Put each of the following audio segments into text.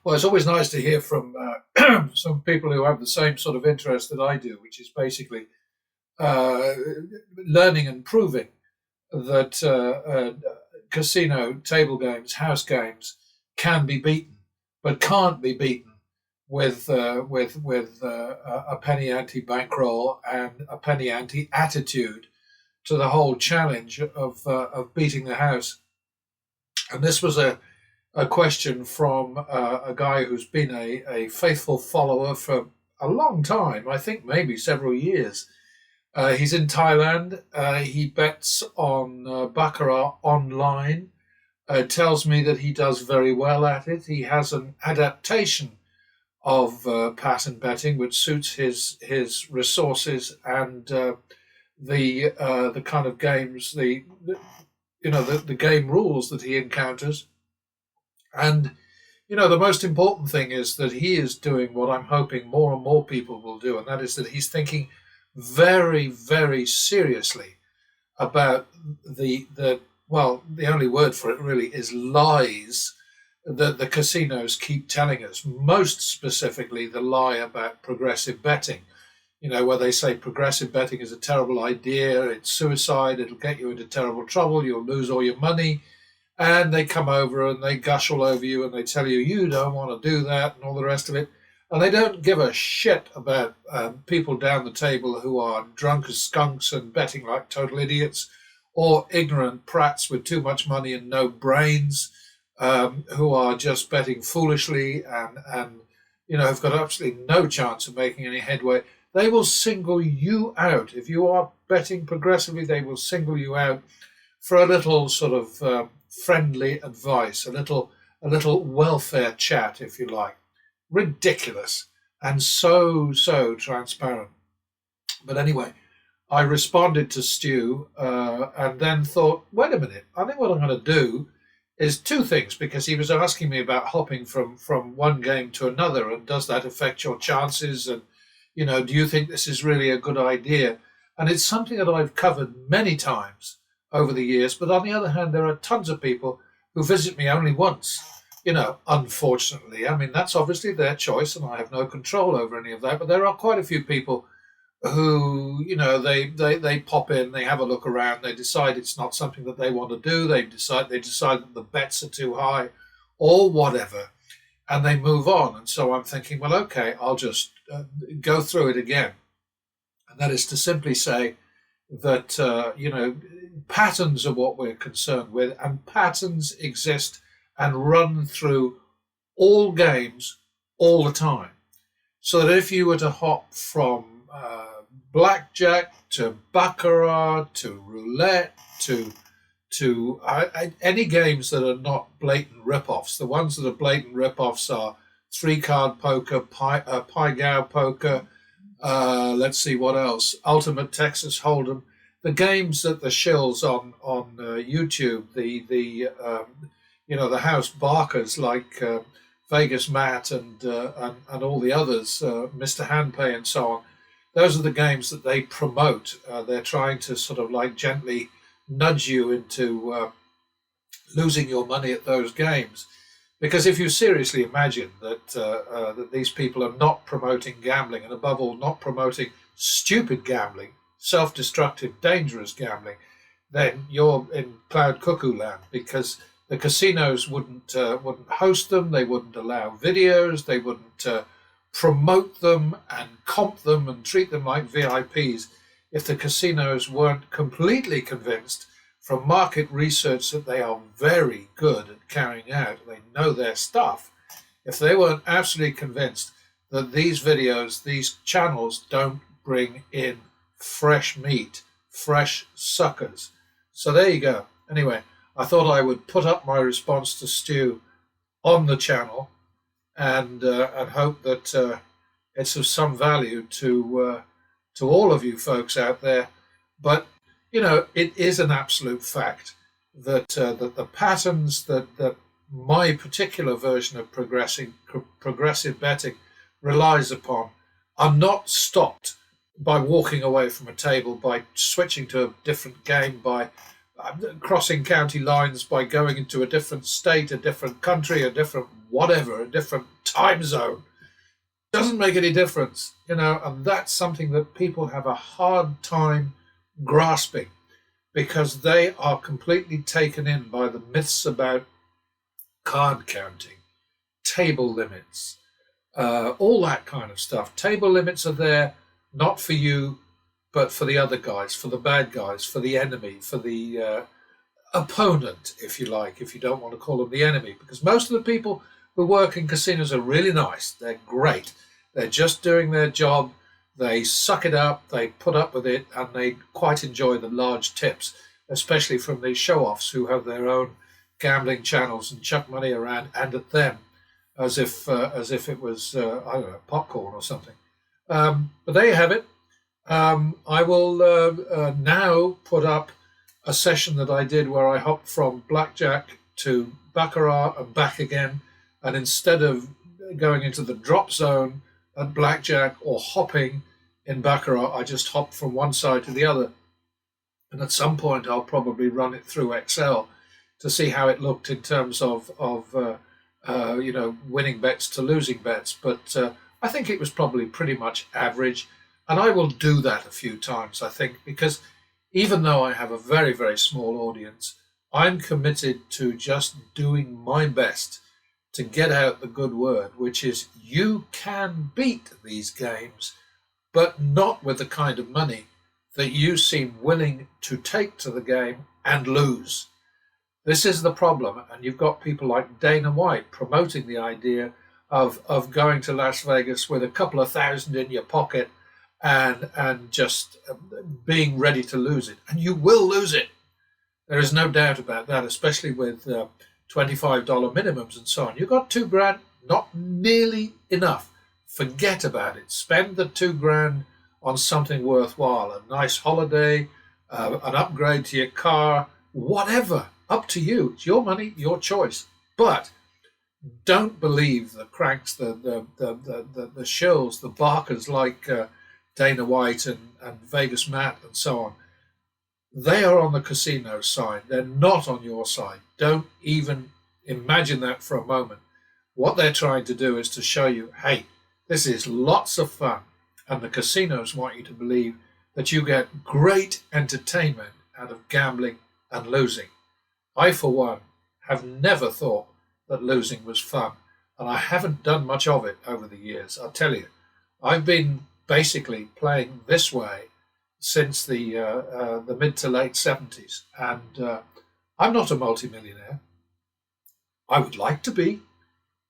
Well, it's always nice to hear from some people who have the same sort of interest that I do, which is basically uh, learning and proving that casino table games, house games, can be beaten, but can't be beaten with a penny ante bankroll and a penny ante attitude to the whole challenge of beating the house. And this was a question from a guy who's been a faithful follower for a long time, I think maybe several years. He's in Thailand. He bets on Baccarat online. Tells me that he does very well at it. He has an adaptation of pattern betting which suits his resources and the kind of games the game rules that he encounters. And the most important thing is that he is doing what I'm hoping more and more people will do, and that is that he's thinking very, very seriously about the only word for it really is lies that the casinos keep telling us. Most specifically, the lie about progressive betting. Where they say progressive betting is a terrible idea, it's suicide, it'll get you into terrible trouble, you'll lose all your money, and they come over and they gush all over you and they tell you you don't want to do that and all the rest of it. And they don't give a shit about people down the table who are drunk as skunks and betting like total idiots, or ignorant prats with too much money and no brains, who are just betting foolishly and have got absolutely no chance of making any headway. They will single you out. If you are betting progressively, they will single you out for a little sort of friendly advice, a little welfare chat, if you like. Ridiculous and so transparent. But anyway, I responded to Stu and then thought, wait a minute, I think what I'm going to do is two things, because he was asking me about hopping from one game to another, and does that affect your chances, and do you think this is really a good idea? And it's something that I've covered many times over the years. But on the other hand, there are tons of people who visit me only once, unfortunately. I mean, that's obviously their choice, and I have no control over any of that. But there are quite a few people who, they pop in, they have a look around, they decide it's not something that they want to do, they decide that the bets are too high or whatever, and they move on. And so I'm thinking, well, okay, I'll just go through it again. And that is to simply say that, patterns are what we're concerned with, and patterns exist and run through all games all the time. So that if you were to hop from blackjack to baccarat to roulette to any games that are not blatant rip-offs. The ones that are blatant rip-offs are three-card poker, Pai Gow poker, let's see what else, Ultimate Texas Hold'em. The games that the shills on YouTube, the house barkers like Vegas Matt and all the others, Mr. Handpay and so on. Those are the games that they promote. They're trying to sort of like gently nudge you into losing your money at those games. Because if you seriously imagine that these people are not promoting gambling, and above all, not promoting stupid gambling, self-destructive, dangerous gambling, then you're in cloud cuckoo land, because the casinos wouldn't host them, they wouldn't allow videos, they wouldn't promote them and comp them and treat them like VIPs if the casinos weren't completely convinced from market research that they are very good at carrying out. They know their stuff. If they weren't absolutely convinced that these videos, these channels don't bring in fresh meat, fresh suckers. So there you go. Anyway, I thought I would put up my response to Stu on the channel and hope that it's of some value to all of you folks out there. But it is an absolute fact that the patterns that my particular version of progressive betting relies upon are not stopped by walking away from a table, by switching to a different game, by crossing county lines by going into a different state, a different country, a different whatever, a different time zone. Doesn't make any difference, and that's something that people have a hard time grasping because they are completely taken in by the myths about card counting, table limits, all that kind of stuff. Table limits are there not for you, but for the other guys, for the bad guys, for the enemy, for the opponent, if you like, if you don't want to call them the enemy, because most of the people who work in casinos are really nice. They're great. They're just doing their job. They suck it up, they put up with it, and they quite enjoy the large tips, especially from these show-offs who have their own gambling channels and chuck money around and at them as if it was, I don't know, popcorn or something. But there you have it. I will now put up a session that I did where I hopped from blackjack to baccarat and back again, and instead of going into the drop zone at blackjack or hopping in baccarat, I just hopped from one side to the other. And at some point, I'll probably run it through Excel to see how it looked in terms of winning bets to losing bets. But I think it was probably pretty much average. And I will do that a few times, I think, because even though I have a very, very small audience, I'm committed to just doing my best to get out the good word, which is you can beat these games, but not with the kind of money that you seem willing to take to the game and lose. This is the problem, and you've got people like Dana White promoting the idea of going to Las Vegas with a couple of thousand in your pocket and just being ready to lose it. And you will lose it. There is no doubt about that, especially with $25 minimums and so on. You've got $2,000, not nearly enough. Forget about it. Spend the $2,000 on something worthwhile, a nice holiday, an upgrade to your car, whatever. Up to you. It's your money, your choice. But don't believe the cranks, the shills, the barkers like Dana White and Vegas Matt and so on. They are on the casino side. They're not on your side. Don't even imagine that for a moment. What they're trying to do is to show you, hey, this is lots of fun. And the casinos want you to believe that you get great entertainment out of gambling and losing. I, for one, have never thought that losing was fun. And I haven't done much of it over the years. I'll tell you, I've been basically playing this way since the mid to late 70s. And I'm not a multimillionaire. I would like to be.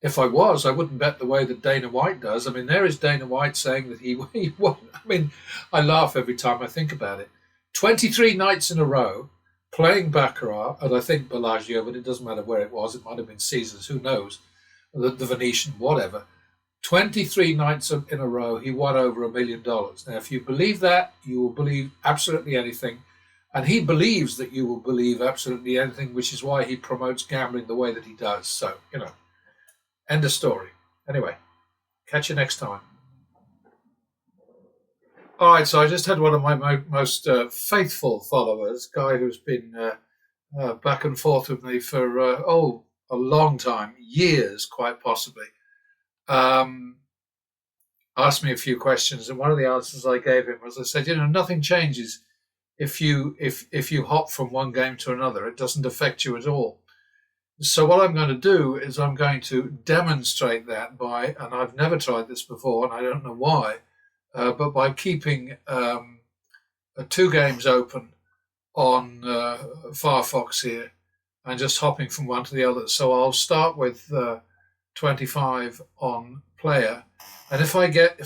If I was, I wouldn't bet the way that Dana White does. I mean, there is Dana White saying that he won. I mean, I laugh every time I think about it. 23 nights in a row playing baccarat at, I think, Bellagio, but it doesn't matter where it was. It might have been Caesars, who knows, the Venetian, whatever. 23 nights in a row, he won over $1 million. Now, if you believe that, you will believe absolutely anything. And he believes that you will believe absolutely anything, which is why he promotes gambling the way that he does. So, end of story. Anyway, catch you next time. All right, so I just had one of my most faithful followers, guy who's been back and forth with me for, a long time, years quite possibly. Asked me a few questions, and one of the answers I gave him was, I said, nothing changes if you hop from one game to another. It doesn't affect you at all. So what I'm going to do is I'm going to demonstrate that by, and I've never tried this before, and I don't know why, but by keeping 2 games open on Firefox here and just hopping from one to the other. So I'll start with 25 on player, and if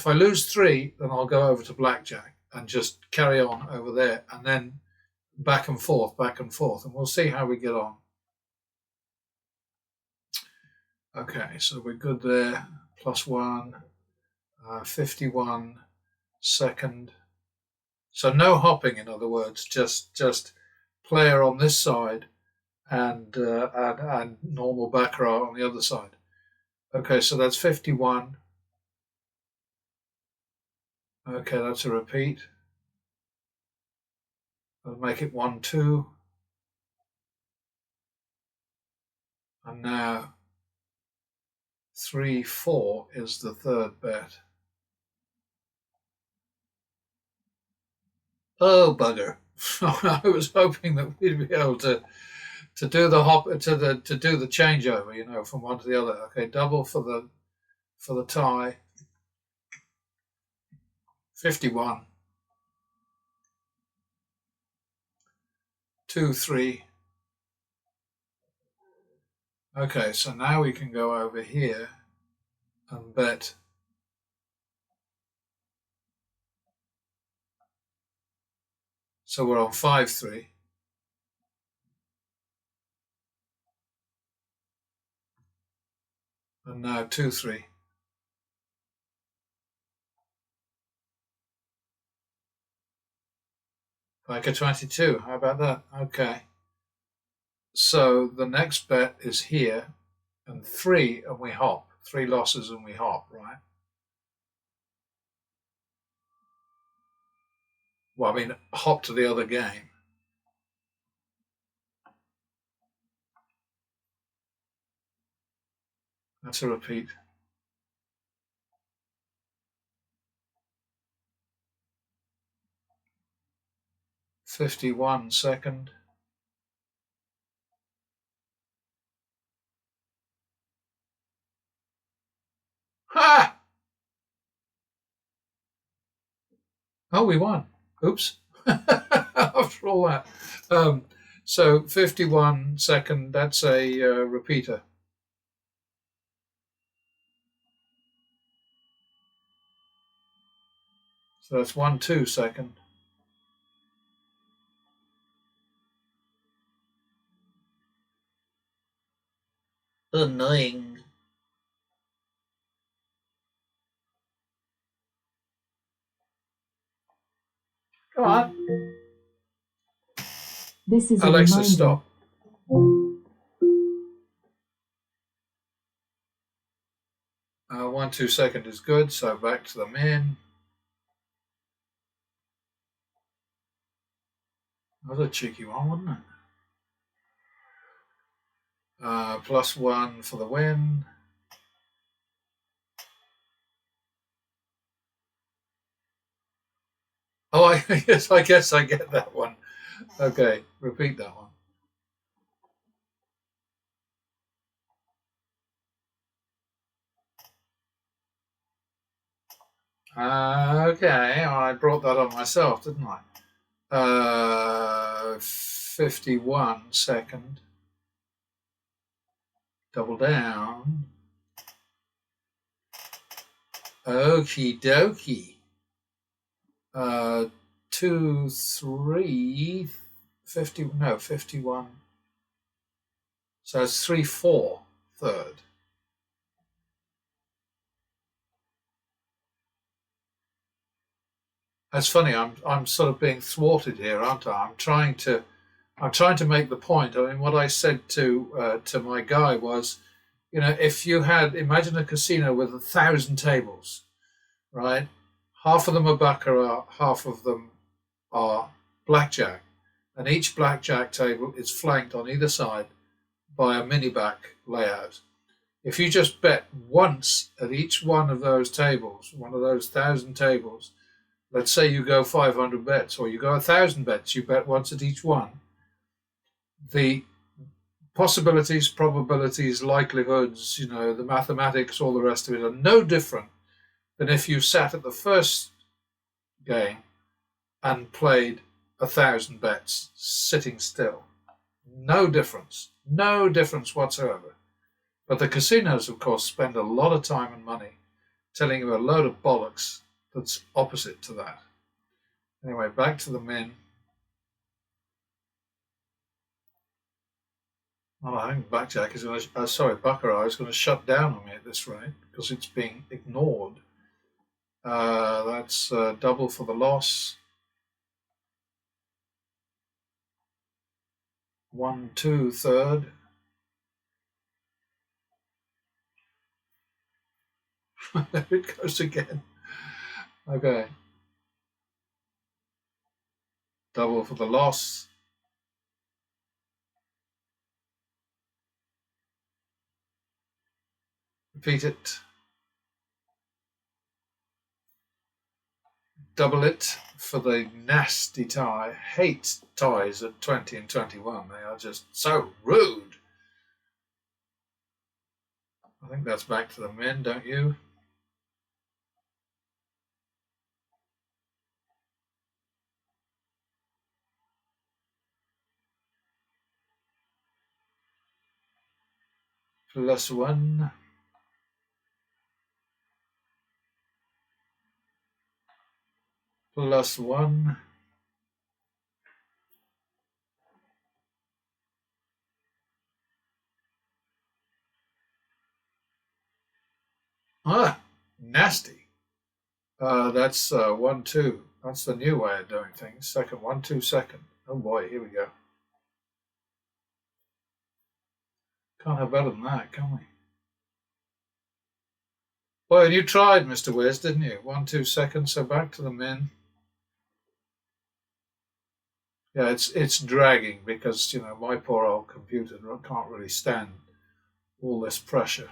I lose 3, then I'll go over to blackjack and just carry on over there, and then back and forth, and we'll see how we get on. Okay, so we're good there. +1, 51 second. So no hopping, in other words, just player on this side and normal baccarat on the other side. Okay, so that's 51. Okay, that's a repeat. I'll make it 1, 2. And now 3-4 is the third bet. Oh bugger! I was hoping that we'd be able to do the hop to do the changeover, you know, from one to the other. Okay, double for the tie. 51. 2-3. Okay, so now we can go over here and bet. So we're on 5-3. And now 2-3. Like a 22. How about that? Okay. So the next bet is here, and 3, and we hop. 3 losses and we hop, right? Well, I mean, hop to the other game. That's a repeat. $51 second. Ha! Oh, we won. Oops. After all that. So 51 second, that's a repeater. So that's 1-2 second. Annoying. Come on. This is Alexa, stop. 1-2 second is good, so back to the min. That was a cheeky one, wasn't it? +1 for the win. Oh, yes, I guess I get that one. Okay, repeat that one. Okay, I brought that on myself, didn't I? 51 second. Double down. Okie dokie. 2, 3, 50, no, 51. So it's 3-4 third. That's funny. I'm sort of being thwarted here, aren't I? I'm trying to make the point. I mean, what I said to my guy was, you know, if you had imagine a casino with 1,000 tables, right? Half of them are baccarat, half of them are blackjack, and each blackjack table is flanked on either side by a mini back layout. If you just bet once at each one of those tables, one of those 1,000 tables, let's say you go 500 bets or you go 1,000 bets, you bet once at each one, the possibilities, probabilities, likelihoods, you know, the mathematics, all the rest of it are no different than if you sat at the first game and played 1,000 bets sitting still. No difference. No difference whatsoever. But the casinos, of course, spend a lot of time and money telling you a load of bollocks that's opposite to that. Anyway, back to the min. Well, I think blackjack is going to, baccarat is going to shut down on me at this rate because it's being ignored. That's double for the loss. 1-2 third. There it goes again. Okay. Double for the loss. Repeat it. Double it for the nasty tie. I hate ties at 20 and 21. They are just so rude. I think that's back to the men, don't you? +1. +1. Ah, nasty. That's 1-2. That's the new way of doing things. Second, 1-2 second. Oh boy, here we go. Can't have better than that, can we? Well, you tried, Mr. Wiz, didn't you? 1-2 seconds. So back to the men. Yeah, it's dragging because my poor old computer can't really stand all this pressure.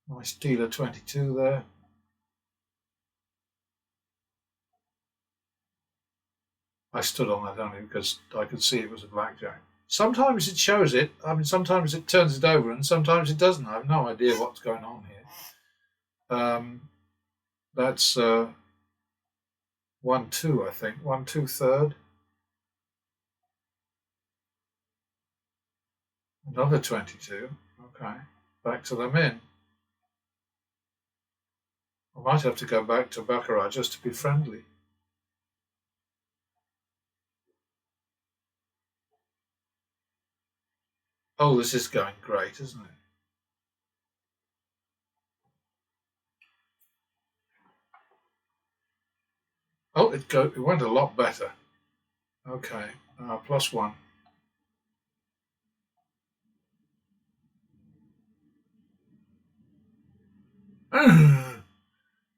Nice dealer 22 there. I stood on that only because I could see it was a blackjack. Sometimes it shows it. I mean, sometimes it turns it over, and sometimes it doesn't. I have no idea what's going on here. That's 1-2, I think. 1-2 third. Another 22. Okay, back to the men. I might have to go back to baccarat just to be friendly. Oh, this is going great, isn't it? Oh, it went a lot better. Okay, +1.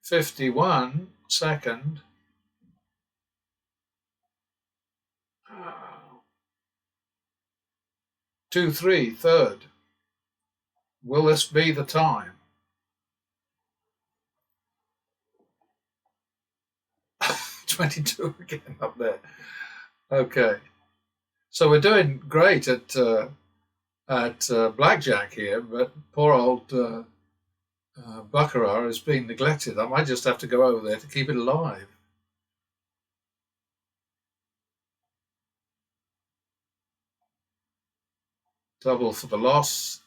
51 second. 2-3 third. Will this be the time? 22 again up there. Okay, so we're doing great at blackjack here, but poor old baccarat is being neglected. I might just have to go over there to keep it alive. Double for the loss.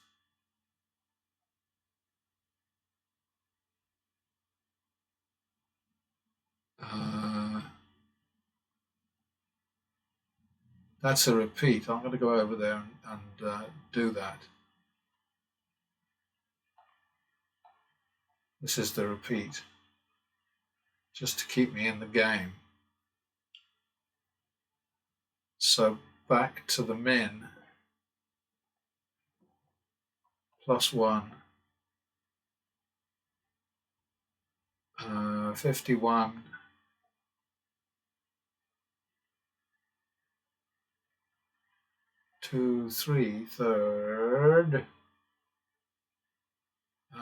That's a repeat. I'm going to go over there and do that. This is the repeat, just to keep me in the game. So back to the men. +1. 51. 2-3 third.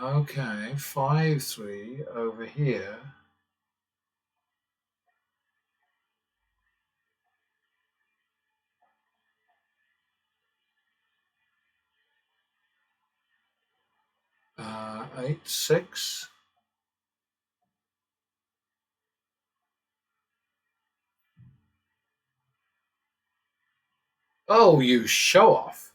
Okay, 5-3 over here. Uh, 8-6. Oh, you show off.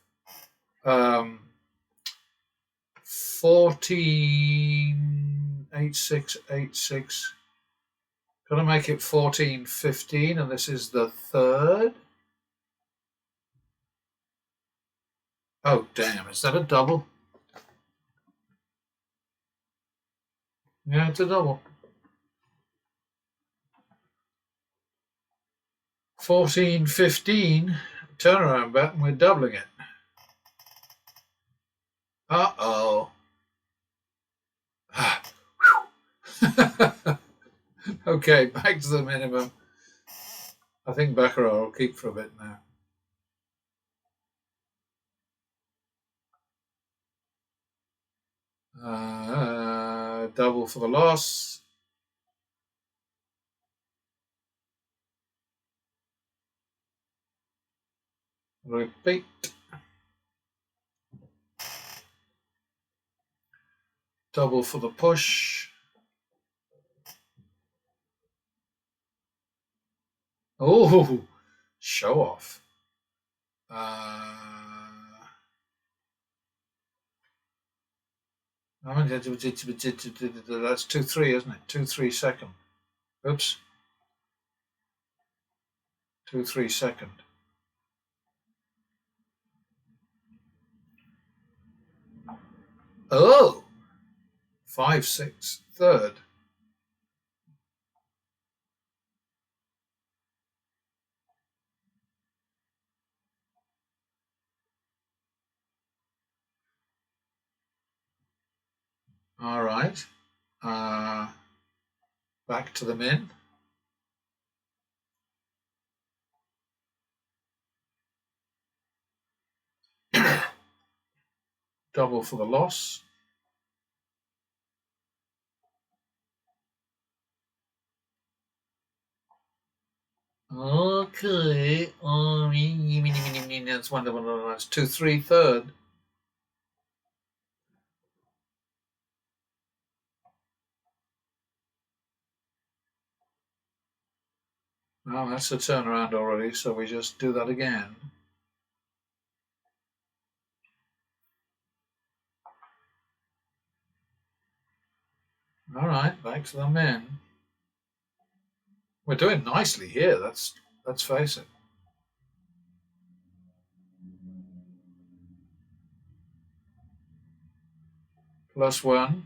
14, 8-6, 8-6. Gonna make it 14-15, and this is the third. Oh, damn, is that a double? Yeah, it's a double. 14-15, turnaround bet, and we're doubling it. Uh-oh. Okay, back to the minimum. I think baccarat will keep for a bit now. Double for the loss. Repeat. Double for the push. Oh, show off. That's 2-3, isn't it? 2-3 second. Oops. 2-3 second. Oh, 5-6 third. All right. Back to the min. Double for the loss. Okay. That's 1. That's 2-3 third. Well, that's a turnaround already, so we just do that again. All right, back to the min. We're doing nicely here. Let's face it. +1.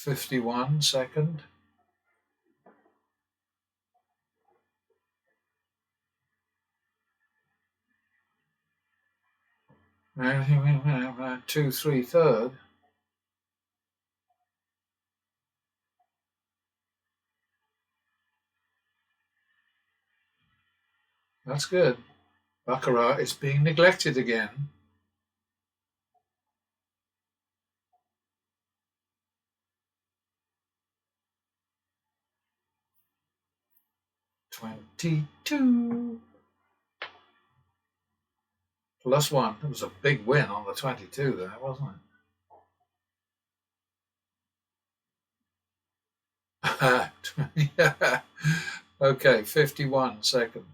+51 second. Anything 2-3 third. That's good. Baccarat is being neglected again. +22. +1. It was a big win on the 22 there, wasn't it? Yeah. Okay, 51 second.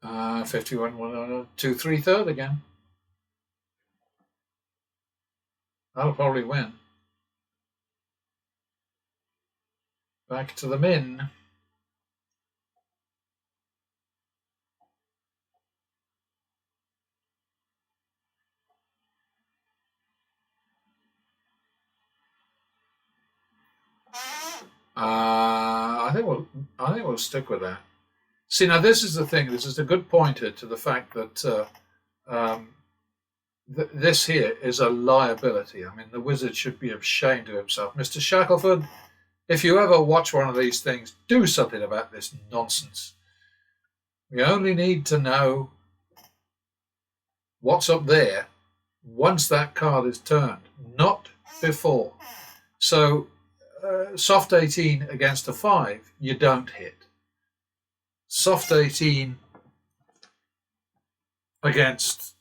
Uh, 51, 2-3 third again. That'll probably win. Back to the min. I think we'll stick with that. See, now this is the thing. This is a good pointer to the fact that this here is a liability. I mean, the wizard should be ashamed of himself. Mr. Shackelford, if you ever watch one of these things, do something about this nonsense. We only need to know what's up there once that card is turned, not before. So, soft 18 against a 5, you don't hit. Soft 18 against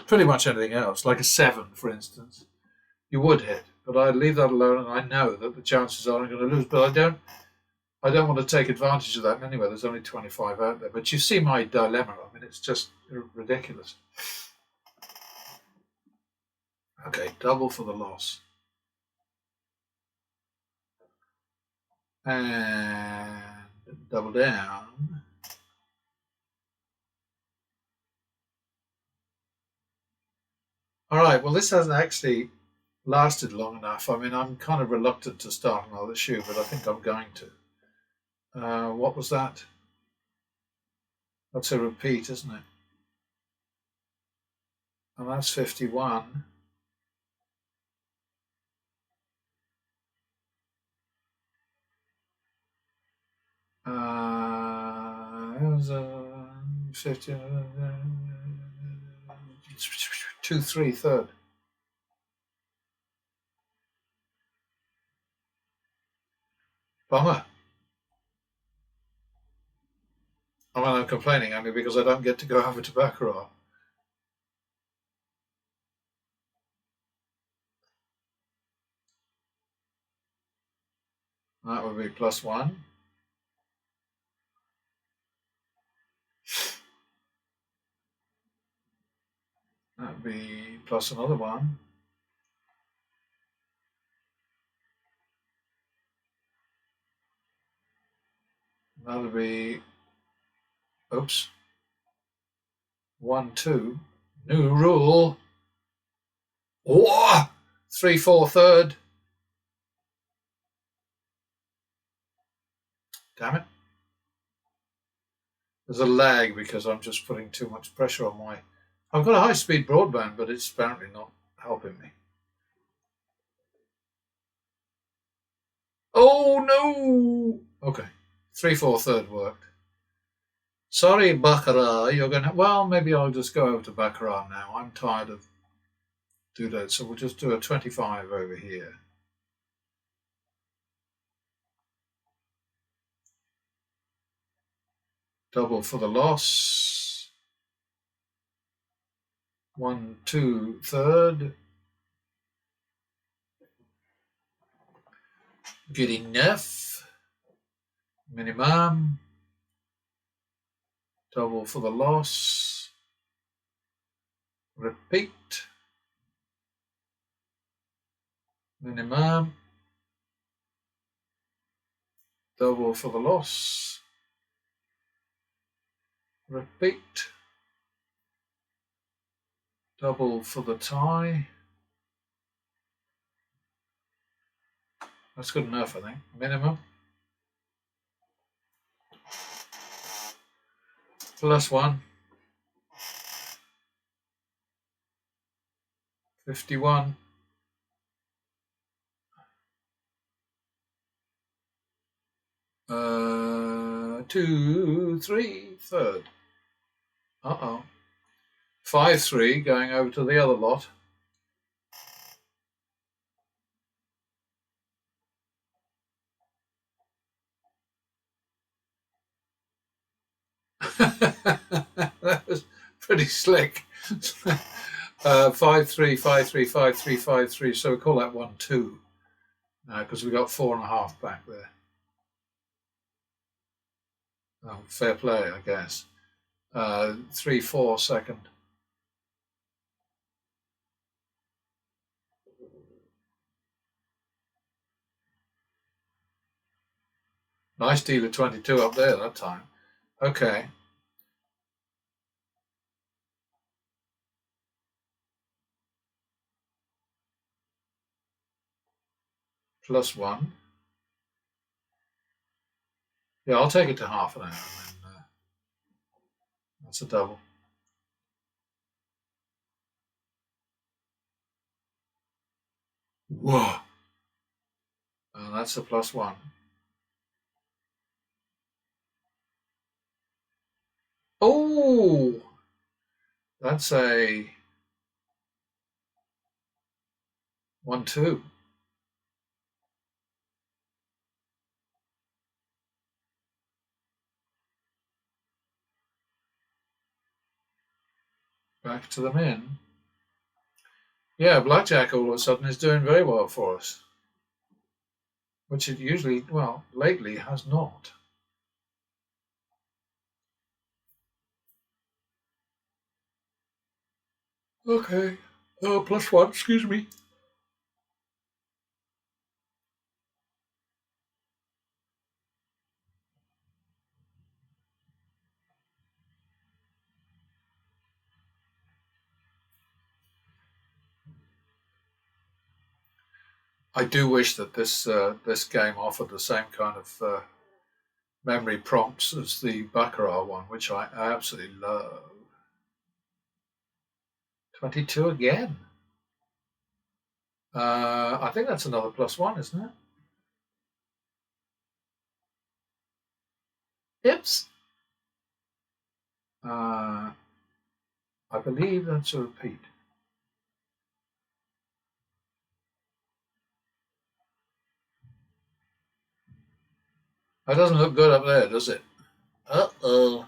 pretty much anything else, like a 7, for instance, you would hit. But I leave that alone, and I know that the chances are I'm going to lose. But I don't want to take advantage of that anyway. There's only 25 out there. But you see my dilemma. I mean, it's just ridiculous. Okay, double for the loss. And double down. All right, well, this hasn't actually lasted long enough. I mean, I'm kind of reluctant to start another shoe, but I think I'm going to. What was that? That's a repeat, isn't it? And that's 51. It was 50, 2, 3, third. Bummer. I mean, I'm complaining only because I don't get to go over to Baccarat. That would be +1. That would be plus another 1. That would be, oops, 1, 2. New rule. Whoa! 3, 4, third. Damn it. There's a lag because I'm just putting too much pressure on my... I've got a high-speed broadband, but it's apparently not helping me. Oh, no! Okay. 3, 4, third worked. Sorry, Baccarat, you're going to... Well, maybe I'll just go over to Baccarat now. I'm tired of doing that. So we'll just do a 25 over here. Double for the loss. 1, 2, third. Good enough. Minimum. Double for the loss. Repeat. Minimum. Double for the loss. Repeat. Double for the tie. That's good enough, I think. Minimum. +1. 51. Uh, 2, 3, third. Uh-oh. 5, 3, going over to the other lot. That was pretty slick. 5, 3, 5, 3, 5, 3, 5, 3. So we call that 1, 2. Because we got 4.5 back there. Oh, fair play, I guess. 3, 4 second. Nice deal of 22 up there that time. Okay. +1. Yeah, I'll take it to half an hour. And, that's a double. Whoa. And that's a +1. Oh, that's a 1, 2. Back to the min. Yeah, blackjack all of a sudden is doing very well for us, which it usually, well, lately has not. Okay. +1, excuse me. I do wish that this game offered the same kind of memory prompts as the Baccarat one, which I absolutely love. 22 again. I think that's another +1, isn't it? Oops. I believe that's a repeat. That doesn't look good up there, does it? Uh-oh.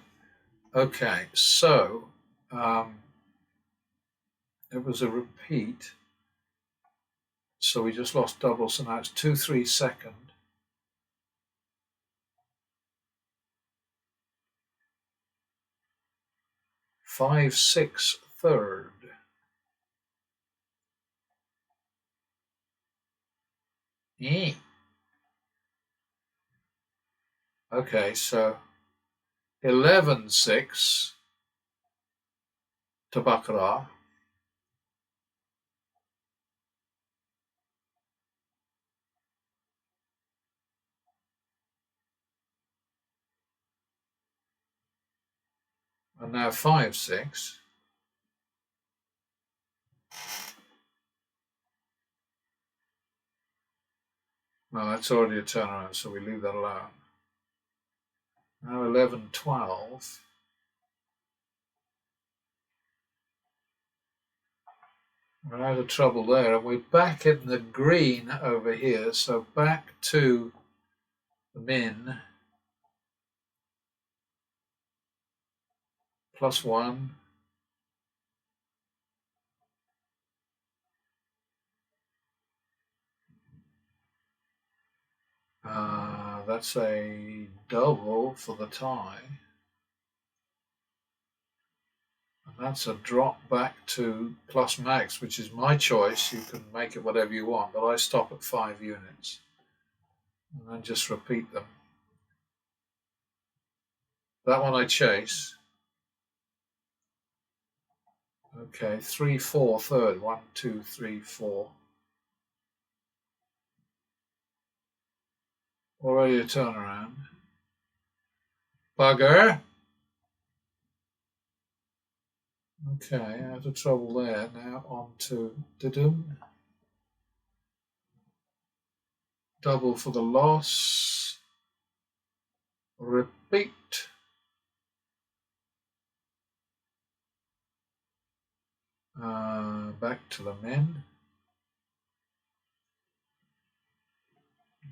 Okay, so it was a repeat. So we just lost double, so now it's 2-3 second. 5-6 third. Yeah. Okay, so 11-6 to Baccarat. And now 5-6. No, that's already a turnaround, so we leave that alone. Now 11-12. We're out of trouble there, and we're back in the green over here, so back to the min. +1. That's a double for the tie. And that's a drop back to plus max, which is my choice. You can make it whatever you want, but I stop at 5 units. And then just repeat them. That one I chase. Okay, 3-4 third. 1, 2, 3, 4. Already a turnaround. Bugger. Okay, out of trouble there. Now on to Didum. Double for the loss. Repeat. Back to the men.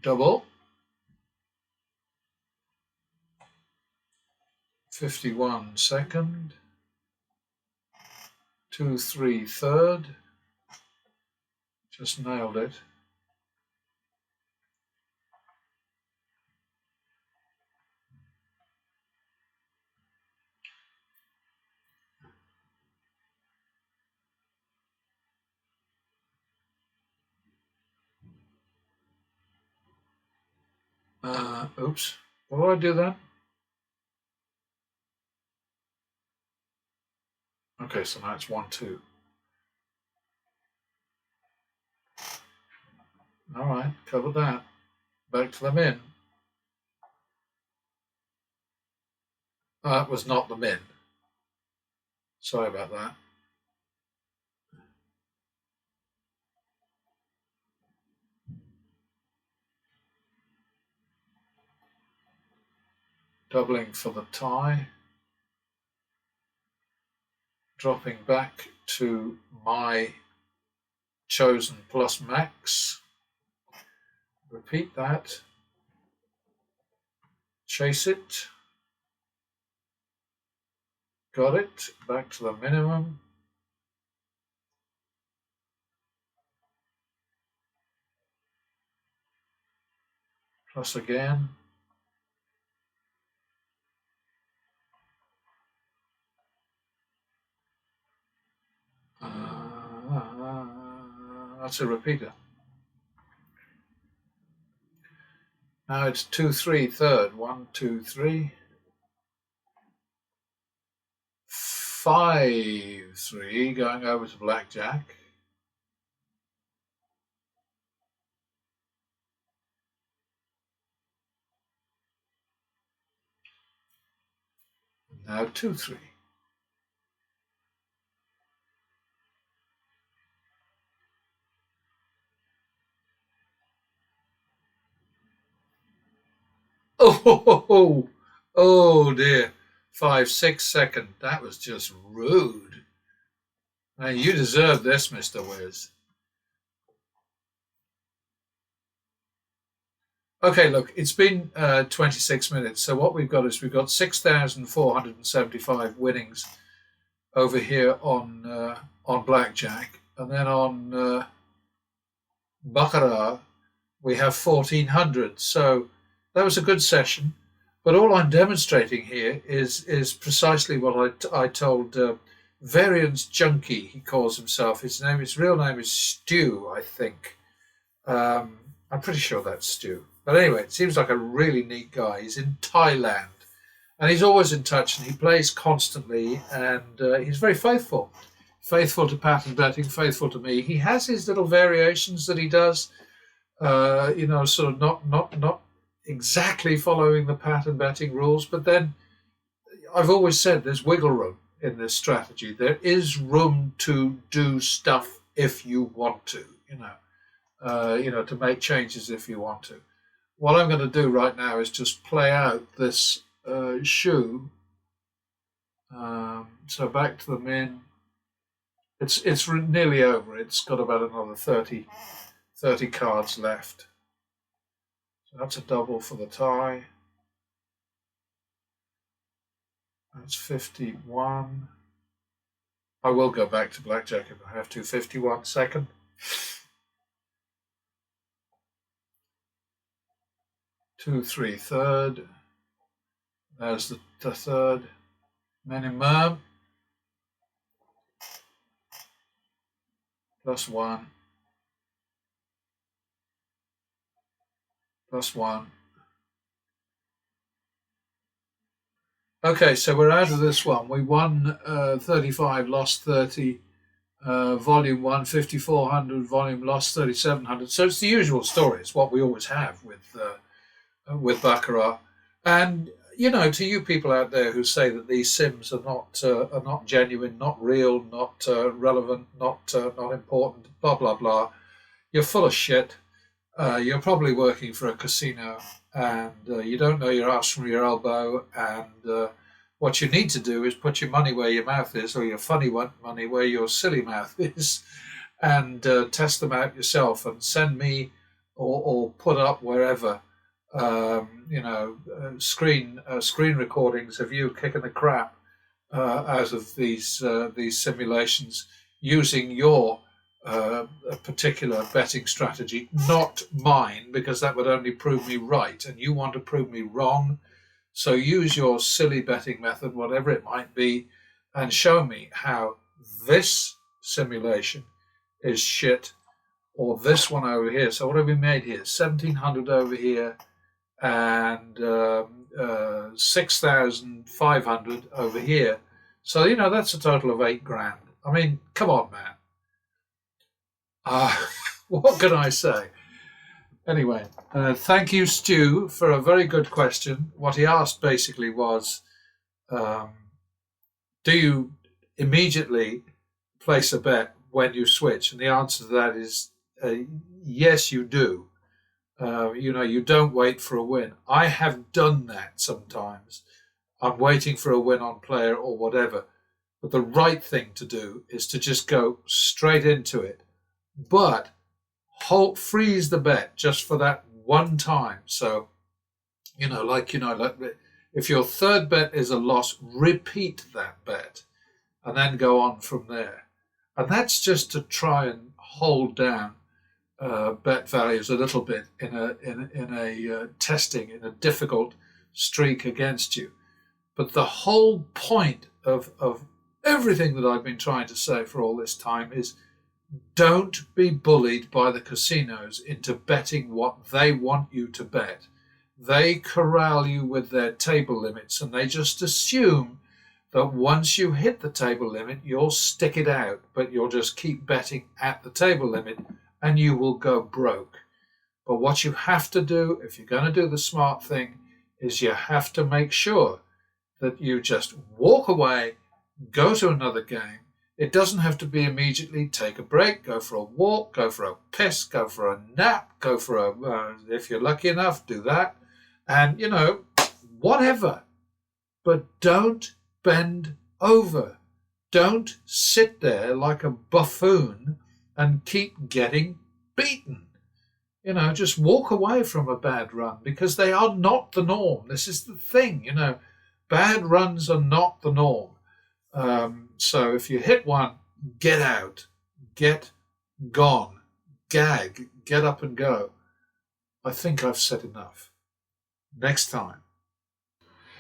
Double. 51 second. 2-3 third. Just nailed it. Oops. What do I do then? Okay, so now it's 1-2. All right, covered that. Back to the min. That was not the min. Sorry about that. Doubling for the tie. Dropping back to my chosen plus max. Repeat that. Chase it. Got it. Back to the minimum. Plus again. That's a repeater. Now it's 2-3 third. 1, 2, 3. 5-3 going over to blackjack. Now 2-3. Oh, oh dear. 5 6 second. That was just rude. Now you deserve this, Mr. Wiz. Okay, look, it's been 26 minutes. So what we've got is we've got 6,475 winnings over here on blackjack, and then on baccarat we have 1,400. So that was a good session. But all I'm demonstrating here is precisely what I told Variance Junkie. He calls himself. His real name is Stu, I think. I'm pretty sure that's Stu. But anyway, it seems like a really neat guy. He's in Thailand, and he's always in touch, and he plays constantly, and he's very faithful. Faithful to pattern betting, faithful to me. He has his little variations that he does, sort of not exactly following the pattern betting rules, but then I've always said there's wiggle room in this strategy. There is room to do stuff if you want to, to make changes if you want to. What I'm going to do right now is just play out this shoe. So back to the min. It's nearly over. It's got about another 30 cards left. So that's a double for the tie. That's 51. I will go back to blackjack if I have to. 51 second. 2 3 third. There's the third minimum. +1. +1. Okay, so we're out of this one. We won 35, lost 30. Volume 1, 5,400. Volume lost 3,700. So it's the usual story. It's what we always have with baccarat. And to you people out there who say that these sims are not genuine, not real, not relevant, not important, blah blah blah, you're full of shit. You're probably working for a casino, and you don't know your ass from your elbow. And what you need to do is put your money where your mouth is, or your funny money where your silly mouth is, and test them out yourself, and send me or put up wherever. Screen recordings of you kicking the crap out of these simulations using your particular betting strategy, not mine, because that would only prove me right, and you want to prove me wrong. So use your silly betting method, whatever it might be, and show me how this simulation is shit, or this one over here. So what have we made here? 1,700 over here, and 6,500 over here. So, that's a total of 8 grand. I mean, come on, man. What can I say? Anyway, thank you, Stu, for a very good question. What he asked basically was, do you immediately place a bet when you switch? And the answer to that is yes, you do. You don't wait for a win. I have done that sometimes. I'm waiting for a win on player or whatever. But the right thing to do is to just go straight into it. But freeze the bet just for that one time. So, if your third bet is a loss, repeat that bet and then go on from there. And that's just to try and hold down bet values a little bit in a testing, in a difficult streak against you. But the whole point of everything that I've been trying to say for all this time is don't be bullied by the casinos into betting what they want you to bet. They corral you with their table limits, and they just assume that once you hit the table limit, you'll stick it out, but you'll just keep betting at the table limit, and you will go broke. But what you have to do, if you're going to do the smart thing, is you have to make sure that you just walk away, go to another game. It doesn't have to be immediately. Take a break, go for a walk, go for a piss, go for a nap, go for if you're lucky enough, do that. And, whatever. But don't bend over. Don't sit there like a buffoon and keep getting beaten. Just walk away from a bad run, because they are not the norm. This is the thing, bad runs are not the norm. So if you hit one, get out, get gone, gag, get up and go. I think I've said enough. Next time.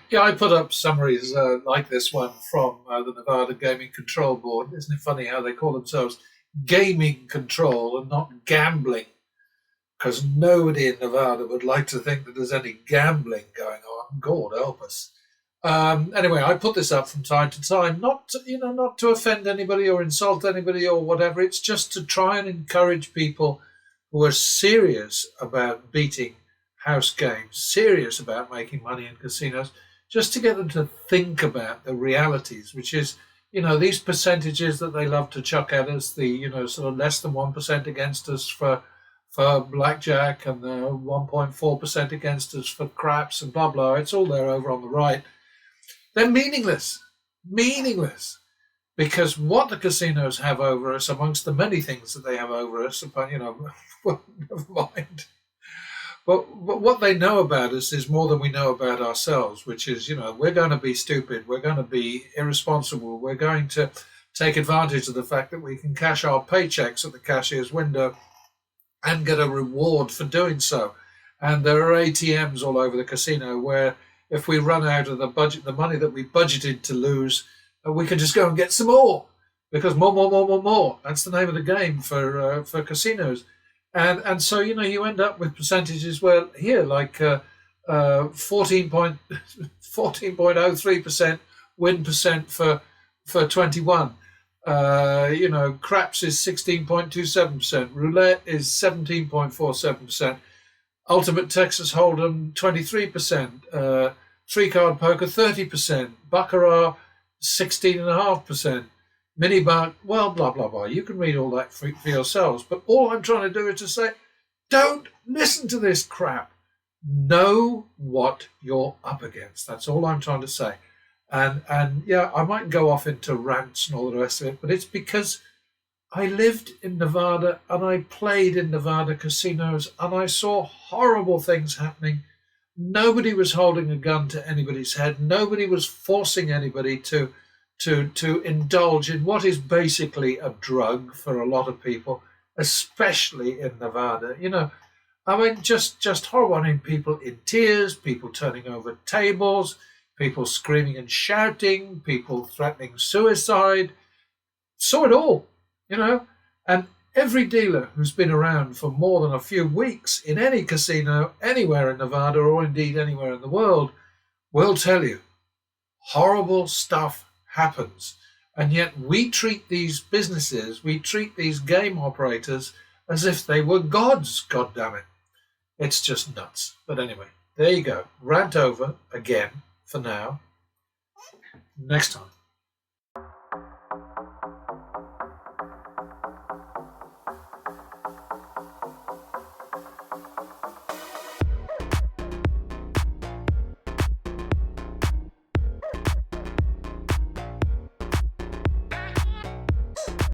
Yeah, I put up summaries like this one from the Nevada Gaming Control Board. Isn't it funny how they call themselves gaming control and not gambling? Because nobody in Nevada would like to think that there's any gambling going on. God help us. Anyway, I put this up from time to time, not to offend anybody or insult anybody or whatever. It's just to try and encourage people who are serious about beating house games, serious about making money in casinos, just to get them to think about the realities, which is, these percentages that they love to chuck at us, the, sort of less than 1% against us for blackjack and the 1.4% against us for craps and blah, blah. It's all there over on the right. They're meaningless, because what the casinos have over us, amongst the many things that they have over us, well, never mind. But what they know about us is more than we know about ourselves, which is, we're going to be stupid, we're going to be irresponsible, we're going to take advantage of the fact that we can cash our paychecks at the cashier's window and get a reward for doing so. And there are ATMs all over the casino where if we run out of the money that we budgeted to lose, we can just go and get some more, because more. That's the name of the game for casinos. And so, you end up with percentages where here, like 14.03% win percent for 21. Craps is 16.27%. Roulette is 17.47%. Ultimate Texas Hold'em 23%. Three-card poker 30%. Baccarat 16.5%. Mini buck, well, blah, blah, blah. You can read all that for yourselves. But all I'm trying to do is to say, don't listen to this crap. Know what you're up against. That's all I'm trying to say. And yeah, I might go off into rants and all the rest of it, but it's because I lived in Nevada and I played in Nevada casinos and I saw horrible things happening. Nobody was holding a gun to anybody's head. Nobody was forcing anybody to indulge in what is basically a drug for a lot of people, especially in Nevada. Just horrible. I mean, people in tears, people turning over tables, people screaming and shouting, people threatening suicide. Saw it all, And every dealer who's been around for more than a few weeks in any casino anywhere in Nevada or indeed anywhere in the world will tell you horrible stuff happens. And yet we treat these businesses, we treat these game operators as if they were gods, God damn it. It's just nuts. But anyway, there you go. Rant over again for now. Next time.